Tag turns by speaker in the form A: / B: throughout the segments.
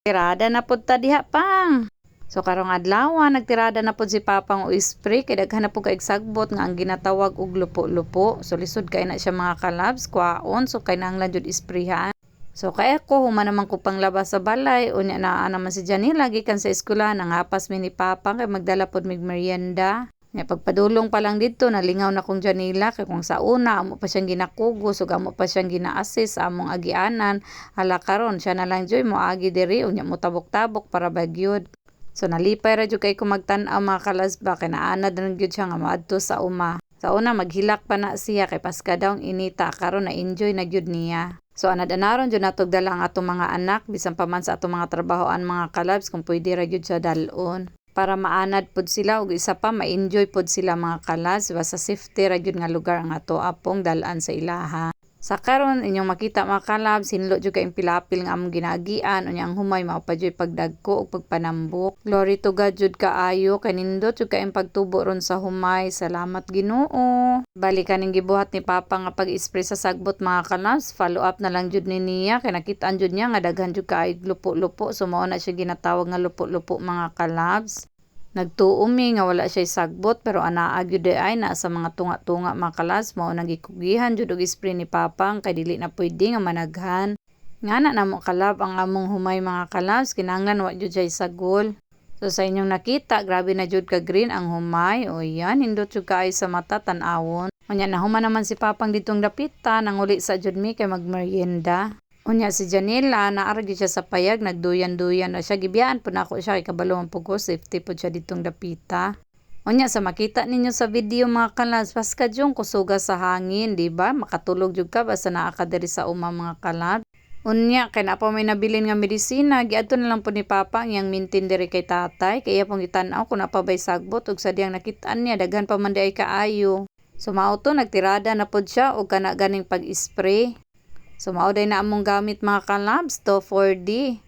A: Tirada na pud ta diha pang. So karong adlaw nagtirada na pud si Papang og spray kay daghan na pud kaig sagbot nga ang ginatawag og lupo-lupo. So lisod kay na siya mga kalabs, kwaon so kay nanglan jud isprayhan. So kay ako human naman ko panglabas sa balay unya naa naman si Janila gikan sa eskwela nangapas mi ni Papang kay magdala pud mig merienda. Nya pagpadulong pa lang dito nalingaw na kong Janila kay kung sa una amo pa siyang ginakugos ug amo pa siyang gina-assist sa among agianan. Hala karon siya na lang joy mo agi diri unya mo tabok-tabok para bagyod. So nalipay ra jud kay ko magtan-aw mga kalasba kay naanad na gyud siya nga maadto sa uma. Sa una maghilak pa na siya kay paska daw inita karon na enjoy na gyud niya. So anad-anaron jud natog dala ang atong mga anak bisan pa man sa atong mga trabahoan mga kalabs kung pwede ra gyud siya dalon. Para maanad pod sila ug isa pa ma-enjoy pod sila mga kalabs basta safety ra gyud nga lugar ang ato apong dalan sa ilaha. Sa karon inyong makita mga kalabs, hinlo jud kay pilapil nga among ginagian unya ang humay mao pa jud pagdagko ug pagpanambok. Glory to God jud kaayo kay nindot jud kay pagtubo ron sa humay. Salamat Ginoo. Balikan ning gibuhat ni Papa nga pag-spray sa sagbot mga kalabs, follow up na lang jud ni niya kay nakit-an jud niya nga daghan jud kaayo lupo-lupo so mao na siya ginatawag nga lupo-lupo mga kalabs. Nagtuumi nga wala siya sagbot pero anaa gyud ay na sa mga tunga-tunga mga kalas mao nagikugihan jud og spray ni Papang kay dili na pwede nga managhan. Ngana namo kalab ang among humay mga kalas kinahanglan wa jud siya sagol. So sa inyong nakita grabe na jud ka green ang humay o yan hindot jud kaay sa mata tan-awon. Unya nahuman naman si Papang ditong dapita nanguli sa jud mi kay magmerienda. Unya si Janela naargi siya sa payag nagduyan-duyan na siya gibiyaan po nako siya kay kabalo man pugo safety po siya ditong dapita. Unya sa makita ninyo sa video mga kalabs paska jung kusuga sa hangin di ba makatulog jud ka basta naa ka diri sa uma mga kalab. Unya kay na pa may nabilin nga medisina giadto na lang po ni Papa yang mintin diri kay tatay kaya pong gitan-aw kun napabay sagbot ug sadyang nakit-an niya daghan pa man di ay kaayo. So mao to nagtirada na pod siya og kana ganing pag-spray. So mao day na among gamit mga kalabs to 4D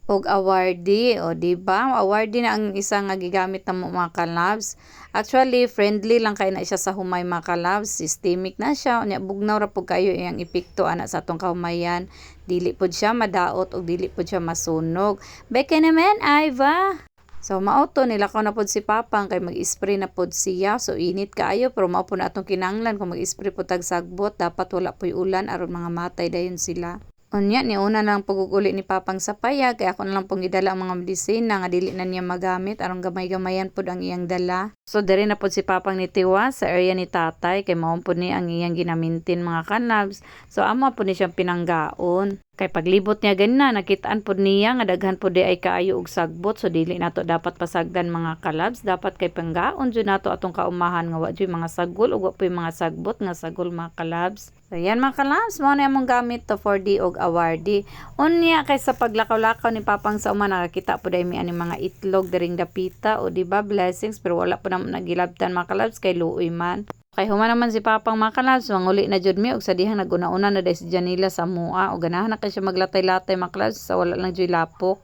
A: og awardee o di ba awardee na ang isa nga gigamit namo mga kalabs. Actually friendly lang kay na siya sa humay mga kalabs, systemic na siya unya bugnaw ra pud kayo iyang epekto ana sa atong kahumayan. Dili pud siya madaot og dili pud siya masunog. Beke naman Iva. So mao to nilakaw na pod si Papang kay mag-spray na pod siya. So init kaayo pero mao po na atong kinahanglan kung mag-spray po tag sagbot dapat wala po'y ulan aron mga matay dayon sila. Unya ni una lang paguguli ni Papang sa payag kay ako na lang pong gidala ang mga medisina nga dili na niya magamit aron gamay-gamayan pod ang iyang dala. So diri na pod si Papang ni Tiwa sa area ni tatay kay mao pod ni ang iyang ginamintin mga kanabs. So amo po ni siyang pinanggaon. Kay paglibot niya ganina nakitaan pod niya nga daghan pod di ay kaayo og sagbot so dili nato dapat pasagdan mga kalabs dapat kay panggaon jud nato atong kaumahan nga wa jud mga sagol ug wa po'y mga sagbot nga sagol mga kalabs. So yan mga kalabs mao na among gamit to 4D og awardee. Unya kay sa paglakaw-lakaw ni Papang sa uma nakakita pod ay mi ani mga itlog diring dapita o di ba blessings pero wala po na nagilabtan mga kalabs kay luoy man. Kay human naman si Papang mga kalabs, manguli na jud mi og sa dihang naguna-una na day si Janila sa mua o ganahan na kay siya maglatay-latay mga kalabs sa wala lang jud lapok.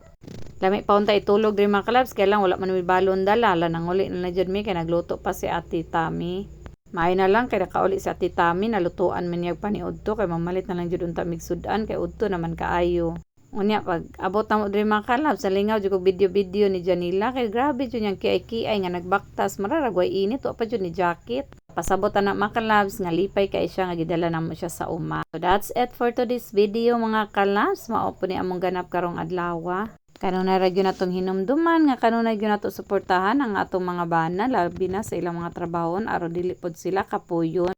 A: Lami pa unta itulog diri mga kalabs kay lang wala man mi balon dala la nanguli na jud mi kay nagluto pa si Ate Tami. Maay na lang kay nakauli si Ate Tami nalutuan man niya paniudto kay mamalit na lang jud unta migsudan kay udto naman kaayo. Unya pag abot na mo diri mga kalabs sa lingaw jud ko video ni Janila kay grabe jud yang kiay-kiay nga nagbaktas mararagway init wa pa jud ni jacket. Pasabot na mga kalabs nga lipay kay siya nga gidala namo siya sa uma. So that's it for today's video mga kalabs. Mao po ni among ganap karong adlaw. Kanunay ra gyud natong hinumduman nga kanunay gyud nato suportahan ang atong mga bana labi na sa ilang mga trabahon aron dili pod sila kapuyon.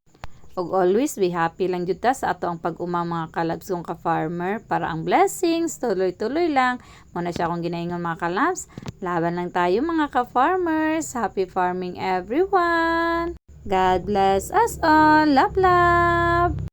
A: Og always be happy lang jud ta sa ato ang pag-uma mga kalabs kung ka-farmer para ang blessings tuloy-tuloy lang. Muna siya akong ginaingon mga kalabs. Laban lang tayo mga ka-farmers. Happy farming everyone! God bless us all. Love, love!